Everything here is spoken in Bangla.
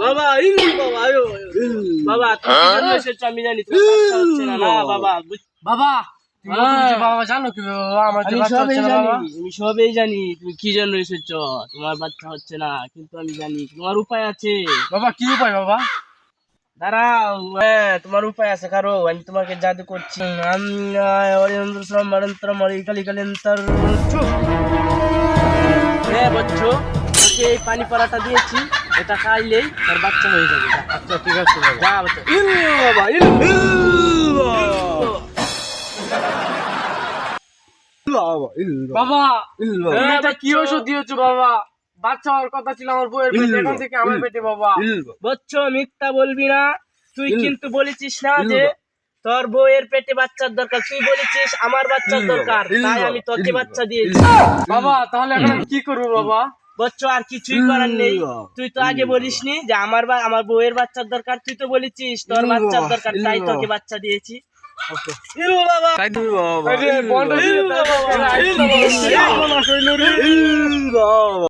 বাবা বাবা তুমি কি জন্য এসেছো আমি জানি, তোমার বাচ্চা হচ্ছে না। না বাবা বাবা বাবা জানো কি বাবা আমার যে বাচ্চা হচ্ছে না বাবা? আমি সবই জানি তুমি কি জন্য এসেছো, তোমার বাচ্চা হচ্ছে না, কিন্তু আমি জানি তোমার উপায় আছে। বাবা কি উপায় বাবা? দাঁড়াও, হ্যাঁ তোমার উপায় আছে, কারো আমি তোমাকে জাদু করছি। হ্যাঁ বচ্চো, তোকে এই পানি পড়াটা দিয়েছি, এটা খাইলেই তার বাচ্চা হয়ে যাবে। আচ্ছা ঠিক আছে বাবা। যা বাচ্চা। বাবা এটা কি ওষুধ দিয়েছো বাবা? বাচ্চা হওয়ার কথা ছিল আমার বউয়ের পেটে, এখন থেকে আমার পেটে বাবা। বচ্চো মিথ্যা বলবি না, তুই কিন্তু বলেছিস না যে তোর বউয়ের পেটে বাচ্চার দরকার, তুই বলেছিস আমার বাচ্চার দরকার, তাই আমি তোকে বাচ্চা দিয়েছি। বাবা তাহলে এখন আমি কি করবো বাবা? বচ্চো আর কিছুই করার নেই, তুই তো আগে বলিসনি যে আমার বউয়ের বাচ্চার দরকার, তুই তো বলেছিস তোর বাচ্চার দরকার, তাই তোকে বাচ্চা দিয়েছি। বাবা